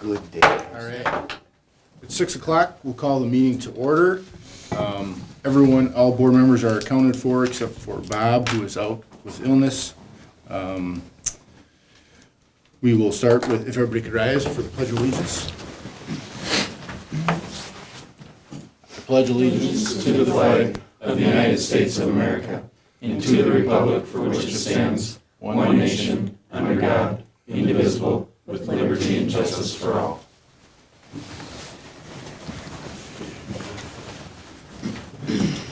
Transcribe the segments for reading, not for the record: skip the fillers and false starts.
good day. All right. At 6 o'clock, we'll call the meeting to order. All board members are accounted for except for Bob, who is out with illness. We will start with, if everybody could rise for the Pledge of Allegiance. I pledge allegiance To the flag of the United States of America, and to the republic for which it stands, one nation, under God, indivisible, with liberty and justice for all.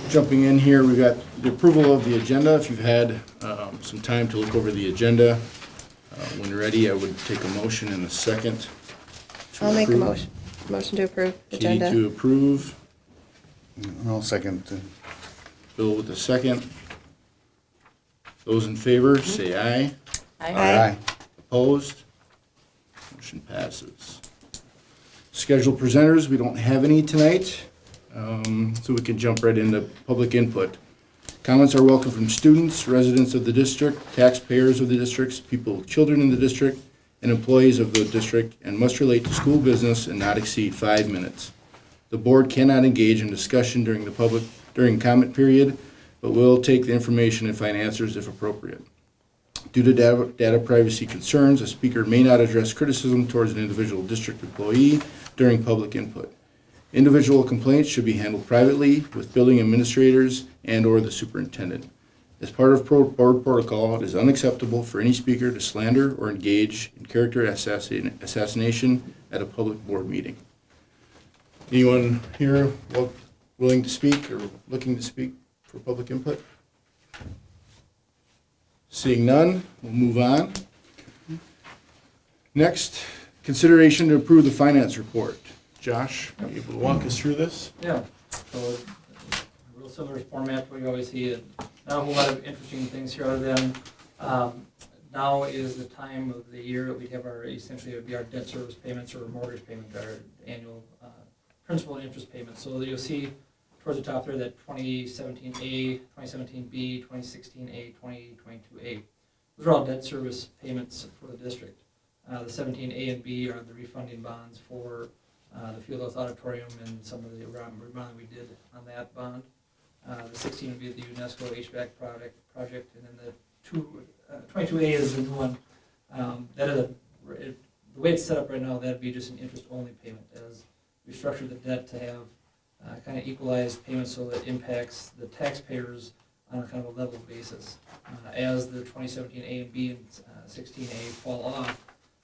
Jumping in here, we've got the approval of the agenda. If you've had some time to look over the agenda, when you're ready, I would take a motion in a second. to I'll make a approve. motion to approve the Katie agenda. to approve, I'll second. Bill with the second. Those in favor, say aye. Aye. Opposed? Motion passes. Scheduled presenters, we don't have any tonight, so we can jump right into public input. Comments are welcome from students, residents of the district, taxpayers of the districts, people with children in the district, and employees of the district, and must relate to school business and not exceed 5 minutes. The board cannot engage in discussion during comment period, but will take the information and find answers if appropriate. Due to data privacy concerns, a speaker may not address criticism towards an individual district employee during public input. Individual complaints should be handled privately with building administrators and/or the superintendent. As part of board protocol, it is unacceptable for any speaker to slander or engage in character assassination at a public board meeting. Anyone here willing to speak or looking to speak for public input? Seeing none, we'll move on. Next, consideration to approve the finance report. Josh, are you able to walk us through this? Yeah, so a real similar format we always see. Not a whole lot of interesting things here other than now is the time of the year that we have our, essentially it would be our debt service payments or mortgage payment, our annual principal and interest payments. So you'll see towards the top there that 2017A, 2017B, 2016A, 2022A. Those are all debt service payments for the district. The 17A and B are the refunding bonds for the Fieldhouse Auditorium and some of the remodeling we did on that bond. The 16 would be the UNESCO HVAC project, and then the 22A is the new one. That is the way it's set up right now. That'd be just an interest-only payment, as we structured the debt to have kind of equalized payments so that it impacts the taxpayers on a kind of a level basis. As the 2017A and B and 16A fall off,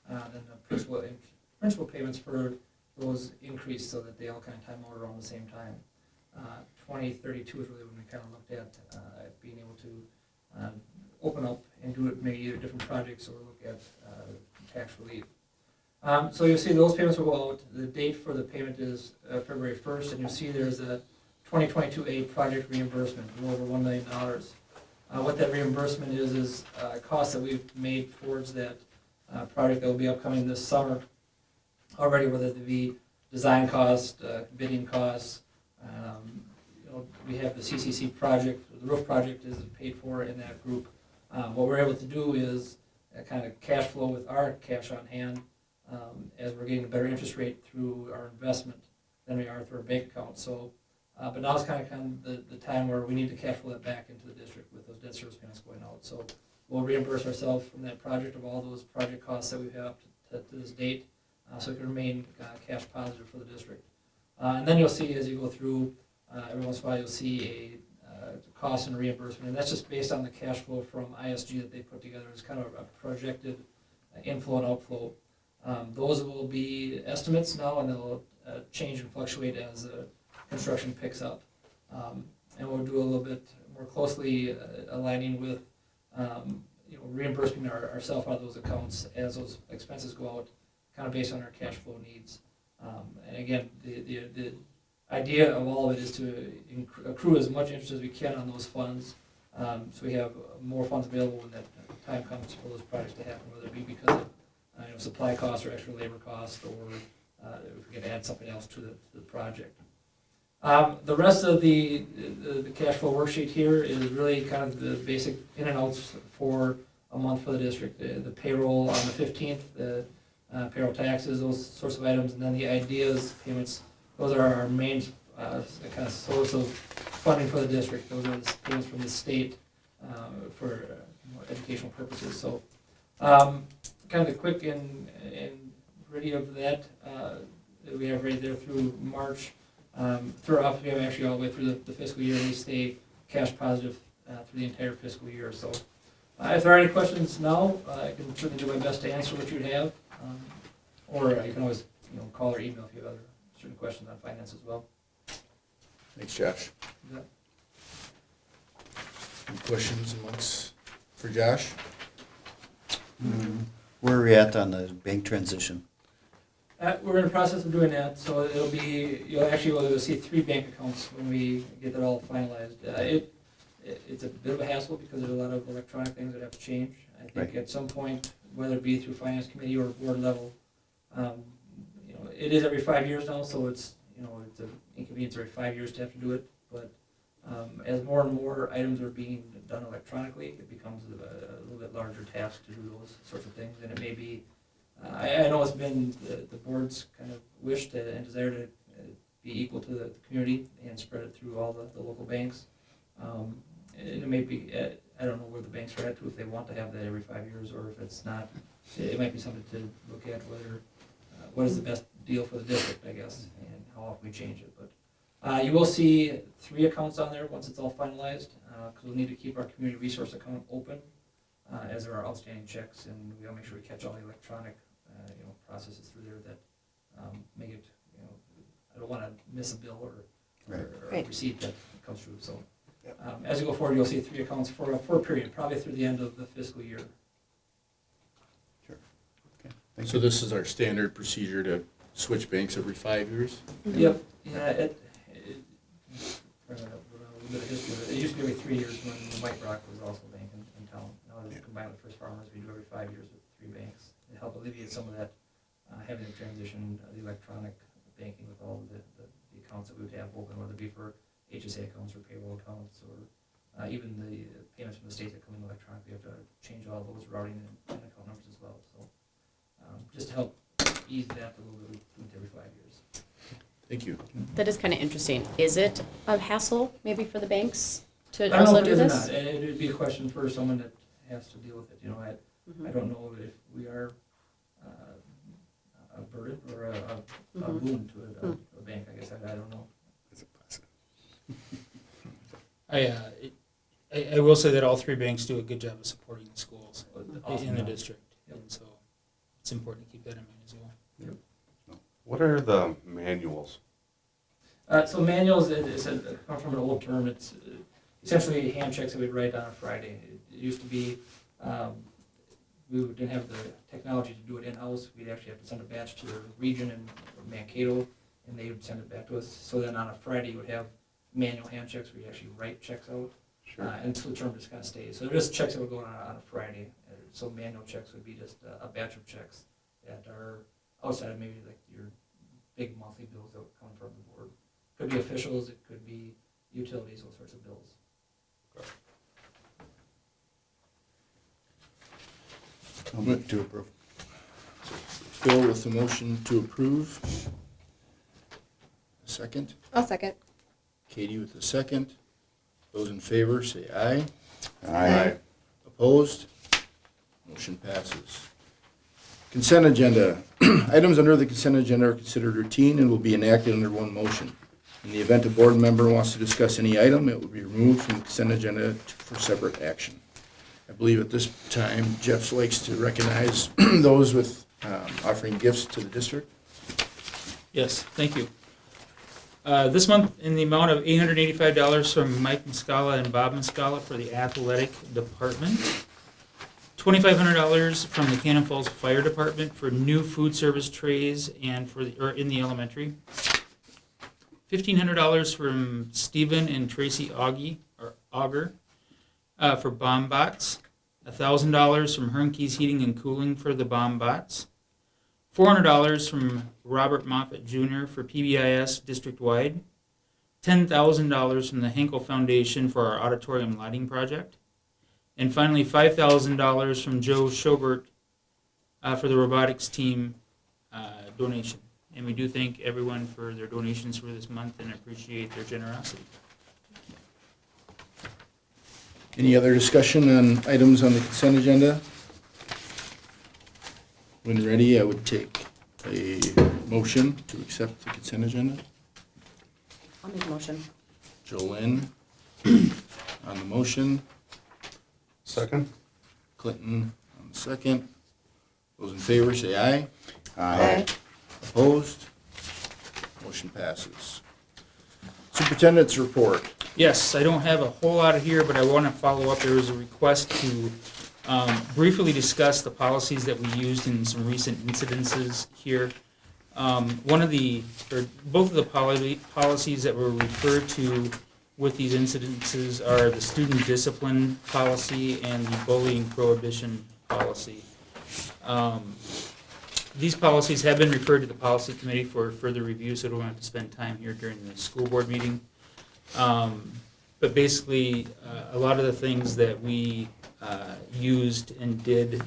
then the principal payments for those increase so that they all kind of time out around the same time. 2032 is really when we kind of looked at being able to open up and do it maybe either different projects or look at tax relief. So you'll see those payments will go out. The date for the payment is February 1st, and you'll see there's a 2022A project reimbursement of over $1 million. What that reimbursement is costs that we've made towards that project that will be upcoming this summer already, whether it be design costs, bidding costs. We have the CCC project, the roof project is paid for in that group. What we're able to do is kind of cash flow with our cash on hand as we're getting a better interest rate through our investment than we are through our bank account. So, but now it's kind of the time where we need to cash flow that back into the district with those debt service payments going out. So we'll reimburse ourselves from that project of all those project costs that we've had up to this date, so it can remain cash positive for the district. And then you'll see as you go through, every once in a while you'll see a cost and reimbursement, and that's just based on the cash flow from ISG that they put together. It's kind of a projected inflow and outflow. Those will be estimates now, and they'll change and fluctuate as the construction picks up. And we'll do a little bit more closely aligning with reimbursing ourselves out of those accounts as those expenses go out, kind of based on our cash flow needs. And again, the idea of all of it is to accrue as much interest as we can on those funds, so we have more funds available when that time comes for those projects to happen, whether it be because of supply costs or extra labor costs, or if we can add something else to the project. The rest of the cash flow worksheet here is really kind of the basic in and outs for a month for the district. The payroll on the 15th, payroll taxes, those sorts of items, and then the ideas payments, those are our main kind of source of funding for the district. Those are the payments from the state for educational purposes. So kind of quick and ready of that we have right there through March. Throughout, we have actually all the way through the fiscal year, and we stay cash positive through the entire fiscal year. So if there are any questions now, I can certainly do my best to answer what you have, or you can always call or email if you have other certain questions on finance as well. Thanks, Josh. Yeah. Any questions for Josh? Where are we at on the bank transition? We're in the process of doing that, so it'll be, you'll see 3 bank accounts when we get that all finalized. It's a bit of a hassle because there's a lot of electronic things that have to change. I think Right. at some point, whether it be through finance committee or board level, it is every 5 years now, so it's an inconvenience every 5 years to have to do it. But as more and more items are being done electronically, it becomes a little bit larger task to do those sorts of things, and it may be. I know it's been the board's kind of wish and desire to be equal to the community and spread it through all the local banks. It may be, I don't know where the banks are at too, if they want to have that every 5 years, or if it's not. It might be something to look at whether, what is the best deal for the district, I guess, and how often we change it. But you will see 3 accounts on there once it's all finalized, because we'll need to keep our community resource account open as there are outstanding checks, and we gotta make sure we catch all the electronic processes through there that make it, I don't wanna miss a bill or Right. a receipt that comes through. So as you go forward, you'll see 3 accounts for a period, probably through the end of the fiscal year. Thank So you. this is our standard procedure to switch banks every 5 years? Yep, yeah, a little bit of history of it. It used to be every 3 years when White Rock was also a bank in town. Now that it's combined with First Farmers, we do every 5 years with 3 banks. It helped alleviate some of that, having to transition the electronic banking with all the accounts that we would have open, whether it be for HSA accounts or payroll accounts, or even the payments from the state that come in electronically. We have to change all those routing and account numbers as well. So just to help ease that a little bit, we do it every 5 years. Thank you. That is kind of interesting. Is it a hassle maybe for the banks to I don't know also if do it is or this? not. It would be a question for someone that has to deal with it. I don't know if we are a burden or a boon to a bank, I guess. I don't know. I will say that all 3 banks do a good job of supporting the schools Awesome. in the district. Yep. And so it's important to keep that in mind as well. What are the manuals? So manuals, come from an old term. It's essentially hand checks that we'd write on a Friday. It used to be, we didn't have the technology to do it in-house. We'd actually have to send a batch to the region in Mankato, and they would send it back to us. So then on a Friday, you would have manual hand checks where you actually write checks out. Sure. And so the term just kind of stays. So they're just checks that would go on a Friday. So manual checks would be just a batch of checks that are outside of maybe like your big monthly bills that would come from the board. Could be officials, it could be utilities, those sorts of bills. I'll move to approve. Bill with the motion to approve. Second. I'll second. Katie with the second. Those in favor, say aye. Aye. Opposed? Motion passes. Consent agenda. Items under the consent agenda are considered routine and will be enacted under one motion. In the event a board member wants to discuss any item, it will be removed from the consent agenda for separate action. I believe at this time Jeff likes to recognize those with offering gifts to the district. Yes, thank you. This month, in the amount of $885 from Mike Muscala and Bob Muscala for the athletic department. $2,500 from the Cannon Falls Fire Department for new food service trays and in the elementary. $1,500 from Stephen and Tracy Auger for bomb bots. $1,000 from Hernkes Heating and Cooling for the bomb bots. $400 from Robert Moffett Jr. for PBIS district-wide. $10,000 from the Henkel Foundation for our auditorium lighting project. And finally, $5,000 from Joe Schobert for the robotics team donation. And we do thank everyone for their donations for this month and appreciate their generosity. Any other discussion on items on the consent agenda? When ready, I would take a motion to accept the consent agenda. I'll make a motion. Jolynn on the motion, Second? Clinton on the second. Those in favor say aye. Aye. Opposed? Motion passes. Superintendent's report. Yes, I don't have a whole lot here, but I want to follow up. There was a request to briefly discuss the policies that we used in some recent incidences here. Both of the policies that were referred to with these incidences are the student discipline policy and the bullying prohibition policy. These policies have been referred to the policy committee for further review, so I don't have to spend time here during the school board meeting. But basically, a lot of the things that we used and did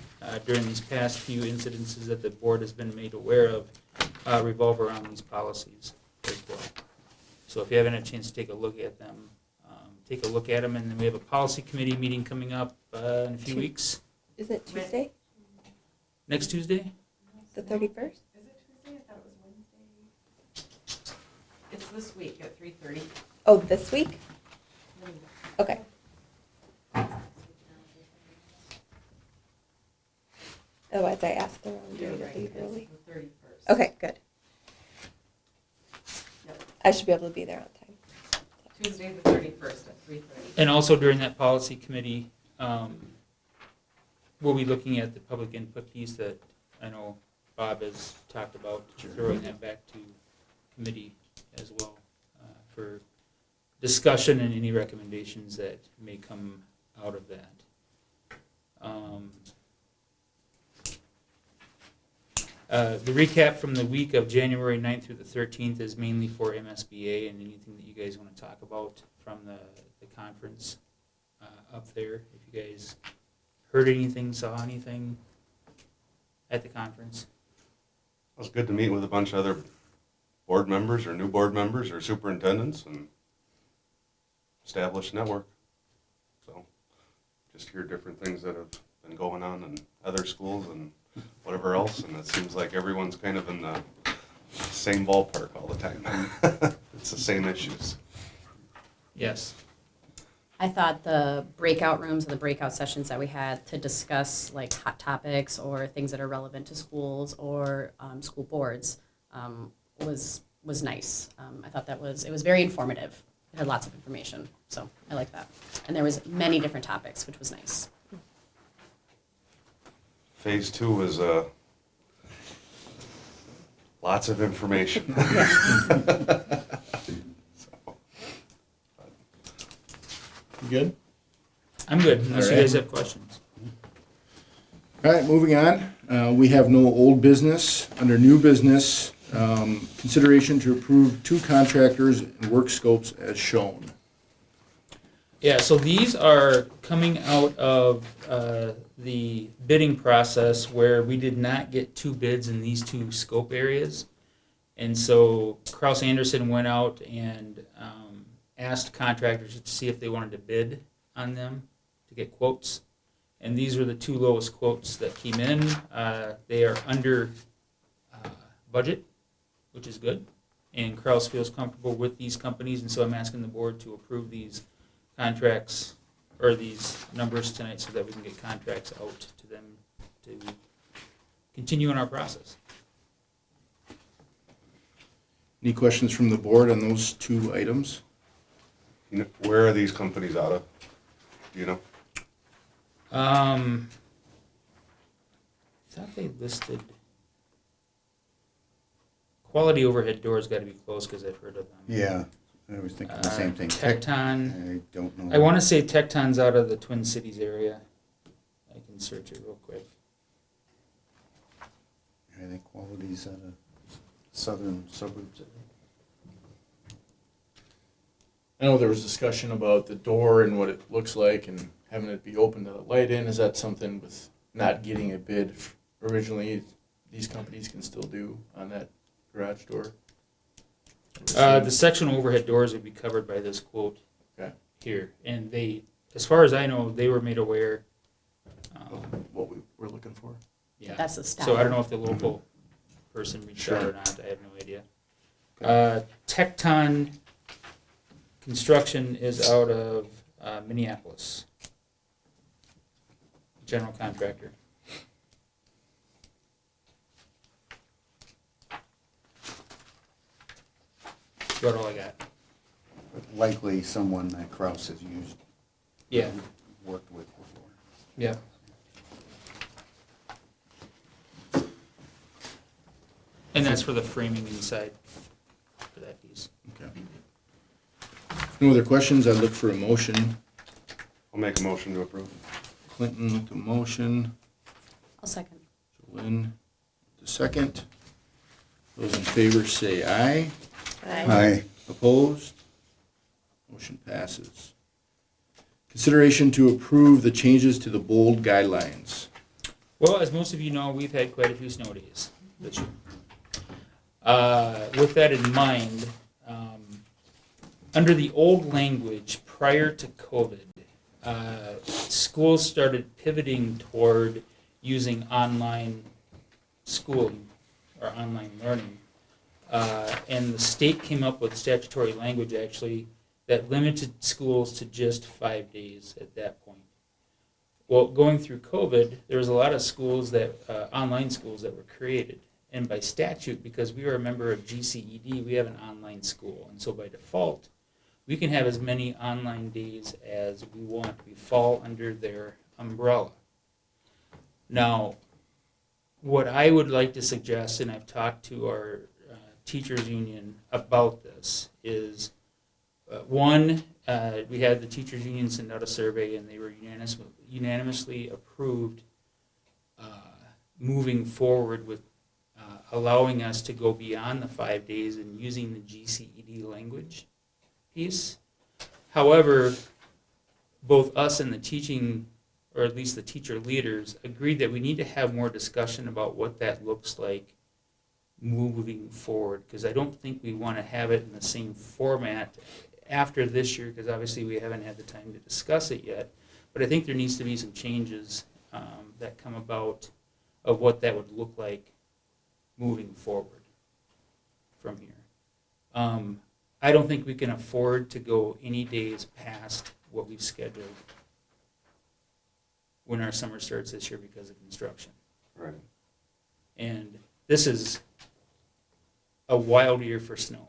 during these past few incidences that the board has been made aware of revolve around these policies as well. So if you haven't had a chance to take a look at them, take a look at them, and then we have a policy committee meeting coming up in a few weeks. Is it Tuesday, Next Tuesday? the 31st? Is it Tuesday? I thought it was Wednesday. It's this week at 3:30. Oh, this week? Okay. Otherwise, I asked the wrong day You're to right, leave it's early. the 31st. Okay, good. Yep. I should be able to be there on time. Tuesday the 31st at 3:30. And also during that policy committee, we'll be looking at the public input piece that I know Bob has talked about, throwing that back to committee as well for discussion and any recommendations that may come out of that. The recap from the week of January 9th through the 13th is mainly for MSBA and anything that you guys want to talk about from the conference up there. If you guys heard anything, saw anything at the conference. It was good to meet with a bunch of other board members or new board members or superintendents and establish a network. So just hear different things that have been going on in other schools and whatever else, and it seems like everyone's kind of in the same ballpark all the time. It's the same issues. Yes. I thought the breakout rooms and the breakout sessions that we had to discuss like hot topics or things that are relevant to schools or school boards was nice. I thought it was very informative. It had lots of information, so I like that. And there was many different topics, which was nice. Phase 2 is lots of information. You good? I'm good, unless you All right. guys have questions. All right, moving on. We have no old business. Under new business, consideration to approve 2 contractors and work scopes as shown. Yeah, so these are coming out of the bidding process where we did not get 2 bids in these 2 scope areas. And so Kraus Anderson went out and asked contractors to see if they wanted to bid on them to get quotes. And these are the 2 lowest quotes that came in. They are under budget, which is good. And Kraus feels comfortable with these companies, and so I'm asking the board to approve these contracts or these numbers tonight so that we can get contracts out to them to continue in our process. Any questions from the board on those 2 items? You know, where are these companies out of? Do you know? I thought they listed Quality Overhead Doors. Got to be close because I've heard of them. Yeah, I was thinking the same thing. Tecton. I don't know. I want to say Tecton's out of the Twin Cities area. I can search it real quick. I think Quality's out of southern suburbs. I know there was discussion about the door and what it looks like and having it be open to the light in. Is that something with not getting a bid originally these companies can still do on that garage door? The sectional overhead doors would be covered by this quote Okay. here, and they, as far as I know, they were made aware. What we were looking for? Yeah. That's the style. So I don't know if the local person reached out Sure. or not. I have no idea. Okay. Tecton Construction is out of Minneapolis. General contractor. That's about all I got. But likely someone that Kraus has used, Yeah, worked with before. yeah. And that's for the framing inside for that piece. Okay. No other questions? I'd look for a motion. I'll make a motion to approve. Clinton with the motion. I'll second. Lynn with the second. Those in favor say aye. Aye. Opposed? Motion passes. Consideration to approve the changes to the bold guidelines. Well, as most of you know, we've had quite a few snow days this year. With that in mind, under the old language prior to COVID, schools started pivoting toward using online schooling or online learning. And the state came up with statutory language actually that limited schools to just 5 days at that point. Well, going through COVID, there was a lot of schools that, online schools that were created. And by statute, because we are a member of GCED, we have an online school. And so by default, we can have as many online days as we want. We fall under their umbrella. Now, what I would like to suggest, and I've talked to our teachers union about this, is one, we had the teachers union send out a survey and they were unanimously approved moving forward with allowing us to go beyond the 5 days and using the GCED language piece. However, both us and the teaching, or at least the teacher leaders, agreed that we need to have more discussion about what that looks like moving forward, because I don't think we want to have it in the same format after this year, because obviously we haven't had the time to discuss it yet. But I think there needs to be some changes that come about of what that would look like moving forward from here. I don't think we can afford to go any days past what we've scheduled when our summer starts this year because of construction. Right. And this is a wild year for snow.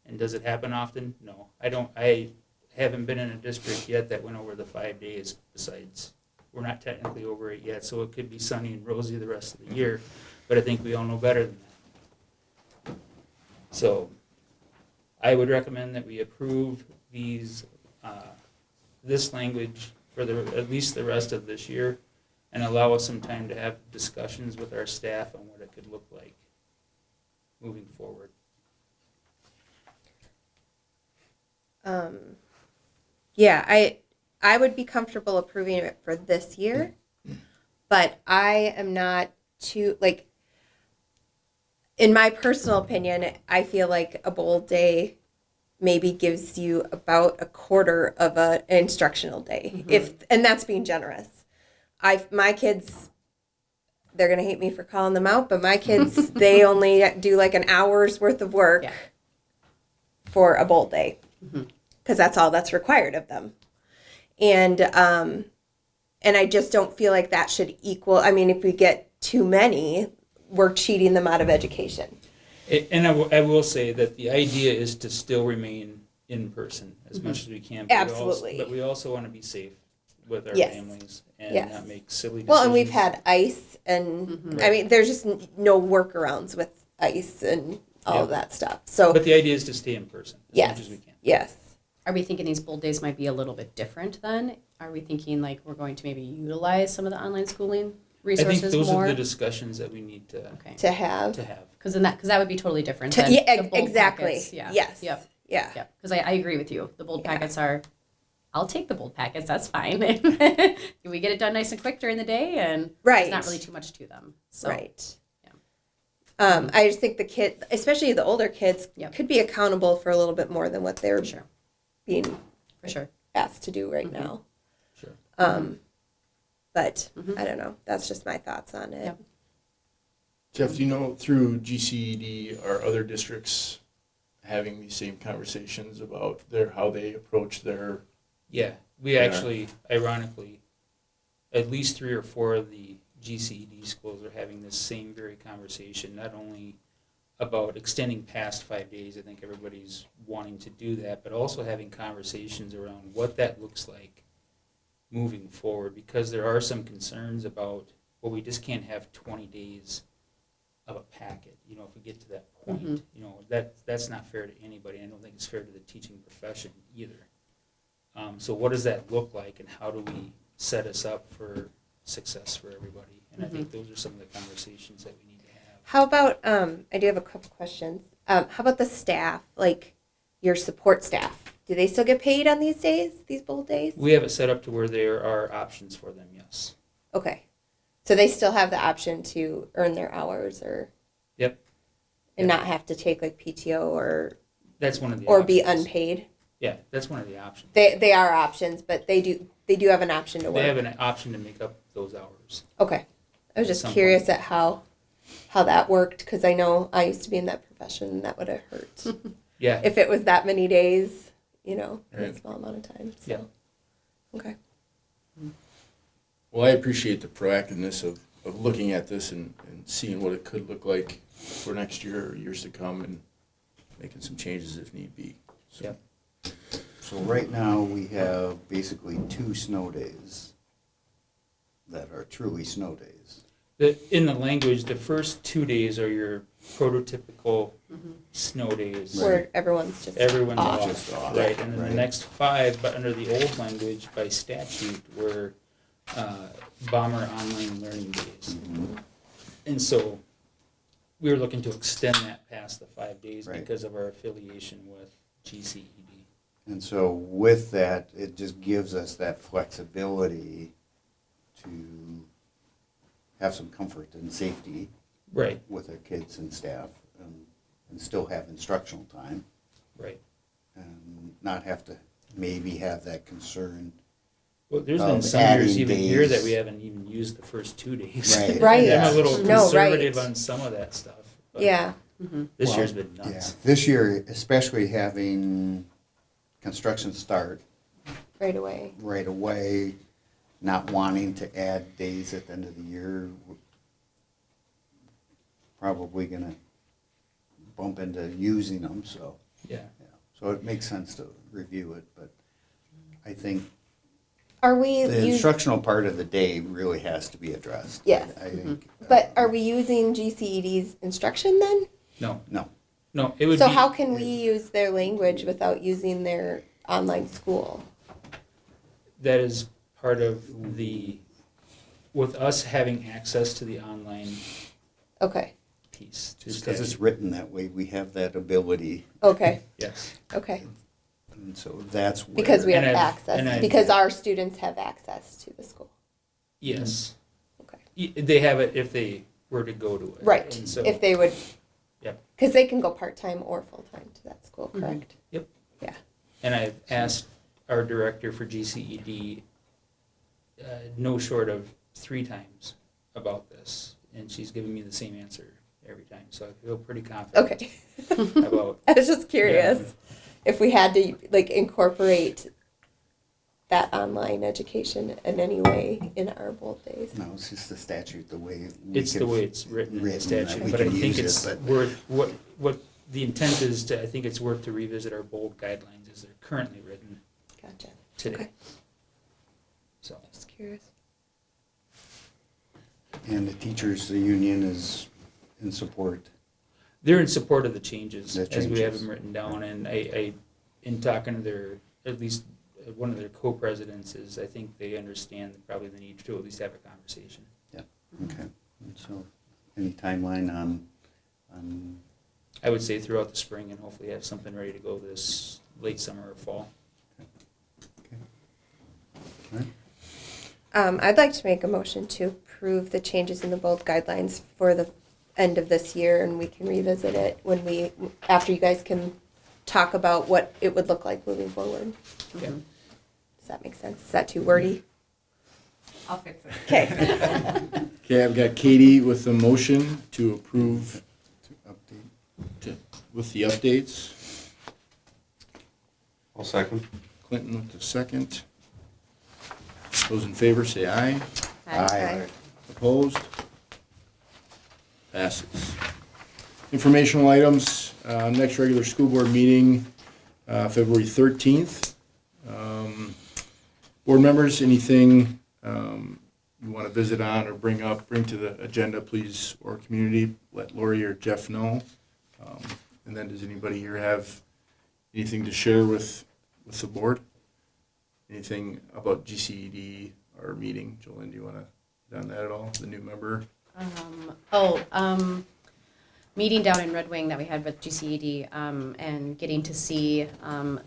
And does it happen often? No. I haven't been in a district yet that went over the 5 days besides. We're not technically over it yet, so it could be sunny and rosy the rest of the year. But I think we all know better than that. So I would recommend that we approve these, this language for at least the rest of this year and allow us some time to have discussions with our staff on what it could look like moving forward. Yeah, I would be comfortable approving it for this year, but I am not too, like, in my personal opinion, I feel like a bold day maybe gives you about a quarter of an instructional day, and that's being generous. My kids, they're gonna hate me for calling them out, but my kids, they only do like an hour's worth of work Yeah. for a bold day, because that's all that's required of them. And I just don't feel like that should equal. I mean, if we get too many, we're cheating them out of education. And I will say that the idea is to still remain in person as much as we can. But Absolutely. But we also want to be safe with our Yes. families and Yes. not make silly decisions. Well, and we've had ice, and I mean, there's just no workarounds with ice and all of that stuff. So But the idea is to stay in person as yes, much as we can. yes. Are we thinking these bold days might be a little bit different then? Are we thinking like we're going to maybe utilize some of the online schooling I think resources those more? are the discussions that we need to Okay. To have. have. Because that would be totally different than Yeah, the bold exactly. packets. Yeah. Yes. Yep. Yeah. Yep. Because I agree with you. The bold Yeah. packets are I'll take the bold packets, that's fine. We get it done nice and quick during the day, and Right. there's not really too much to them, so. Right. Yeah. I just think the kid, especially the older kids, Yep. could be accountable for a little bit more than what they're For sure, being for sure. asked to do right Mhm. now. Sure. But Mhm. I don't know. That's just my thoughts on it. Yep. Jeff, do you know through GCED, are other districts having these same conversations about how they approach their? Yeah, we Yeah. actually, ironically, at least 3 or 4 of the GCED schools are having this same very conversation, not only about extending past 5 days, I think everybody's wanting to do that, but also having conversations around what that looks like moving forward, because there are some concerns about, well, we just can't have 20 days of a packet, you know, if we get to that point, Mhm. you know, that's not fair to anybody. I don't think it's fair to the teaching profession either. So what does that look like, and how do we set us up for success for everybody? And I think those are some of the conversations that we need to have. How about, I do have a couple questions. How about the staff, like your support staff? Do they still get paid on these days, these bold days? We have it set up to where there are options for them, yes. Okay. So they still have the option to earn their hours or? Yep. And Yep. not have to take like PTO or That's one of the be options. unpaid? Yeah, that's one of the options. They are options, but they do have an option to work. They have an option to make up those hours. Okay. I was At just some curious point. at how that worked because I know I used to be in that profession and that would have hurt Yeah, if it was that many days, in a Right. small amount of time. So. Yeah. Okay. Well, I appreciate the proactiveness of looking at this and seeing what it could look like for next year or years to come and making some changes if need be. So, Yep. So right now, we have basically 2 snow days that are truly snow days. in the language, the first 2 days are your prototypical snow days. Where everyone's just Everyone's off. off, Just off, right, and then right. the next 5, but under the old language by statute, were bomber online learning days. And so we were looking to extend that past the 5 days Right. because of our affiliation with GCED. And so with that, it just gives us that flexibility to have some comfort and safety Right, with our kids and staff, and still have instructional time, right. and not have to maybe have that concern. Well, there's been Of some years adding even here that days. we haven't even used the first 2 days. Right. Right. And I'm a little No, conservative right. on some of that stuff. but Yeah. This Well, year's been Yeah, nuts. this year, especially having construction start Right away. right away, not wanting to add days at the end of the year, we're probably gonna bump into using them, so. Yeah. Yeah. So it makes sense to review it, but I think Are we the instructional part of the day really has to be addressed. Yes. I think. But are we using GCED's instruction then? No, No, it would So be. how can we use their language without using their online school? That is part of with us having access to the online Okay. piece. just because it's written that way, we have that ability, Okay. Yes. Okay. and so that's where. Because we have And I've- access. and I've- Because our students have access to the school. Yes. Okay. They have it if they were to go to it. Right. And so, If they would. Yep. Because they can go part-time or full-time to that school, correct? and I've asked our director for GCED no short of 3 times about this, and she's giving me the same answer every time. So I feel pretty confident Okay. about. I was just curious if we had to like incorporate that online education in any way in our bold days. No, it's just the statute, the way. we It's the can- way it's written in the that statute, we but I can think use it's it, but- worth, what the intent is to, I think it's worth to revisit our bold guidelines as they're currently written Gotcha. today. Okay. So, Just curious. And the teachers, the union is in support. they're in support of the changes The as we have changes. them written down, and I, in talking to their, at least one of their co-presidents is, I think they understand probably the need to at least have a conversation. Okay, and so any timeline on, I would say throughout the spring and hopefully have something ready to go this late summer or fall. I'd like to make a motion to approve the changes in the bold guidelines for the end of this year, and we can revisit it after you guys can talk about what it would look like moving forward. Okay. Does that make sense? Is that too wordy? I'll fix it. Okay. Okay, I've got Katie with the motion to approve To update. with the updates. I'll second. Clinton with the second. Those in favor say aye. Aye. Opposed? Passes. Informational items, next regular school board meeting, February 13th. Board members, anything you want to visit on or bring to the agenda, please, or community, let Lori or Jeff know. And then does anybody here have anything to share with the board? Anything about GCED or meeting? Jolene, do you want to hit on that at all, the new member? Meeting down in Red Wing that we had with GCED, and getting to see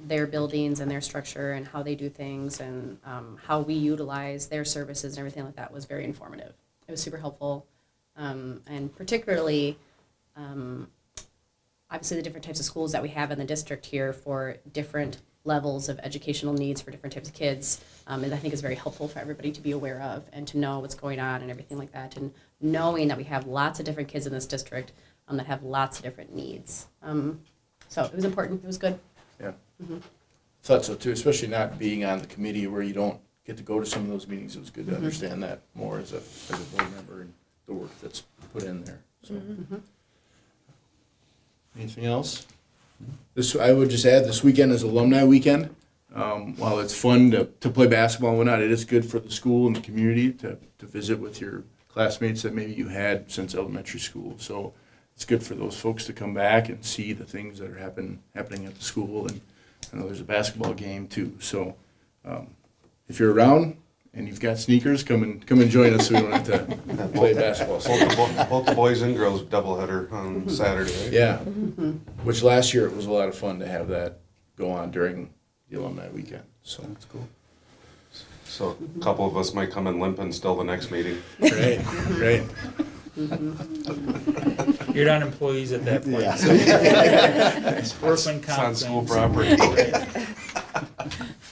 their buildings and their structure and how they do things and how we utilize their services and everything like that was very informative. It was super helpful, and particularly, obviously the different types of schools that we have in the district here for different levels of educational needs for different types of kids, and I think is very helpful for everybody to be aware of and to know what's going on and everything like that, and knowing that we have lots of different kids in this district that have lots of different needs. So it was important. It was good. Yeah. Thought so too, especially not being on the committee where you don't get to go to some of those meetings. It was good to understand that more as a board member and the work that's put in there. So. Anything else? I would just add, this weekend is alumni weekend. While it's fun to play basketball and whatnot, it is good for the school and the community to visit with your classmates that maybe you had since elementary school. So it's good for those folks to come back and see the things that are happening at the school. And I know there's a basketball game too. So if you're around and you've got sneakers, come and join us so we don't have to play basketball. Both the boys and girls doubleheader on Saturday. Yeah, which last year it was a lot of fun to have that go on during the alumni weekend. So That's cool. So a couple of us might come in limping still the next meeting. Great. You're not employees at that point. Yeah. so workman It's comp on school claims. property.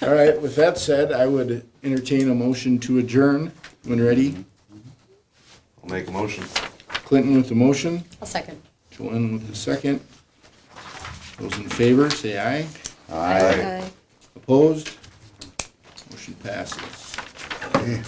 All right, with that said, I would entertain a motion to adjourn when ready. I'll make a motion. Clinton with the motion, I'll second. Joanne with the second. Those in favor, say aye. Aye. Opposed? Motion passes. Okay.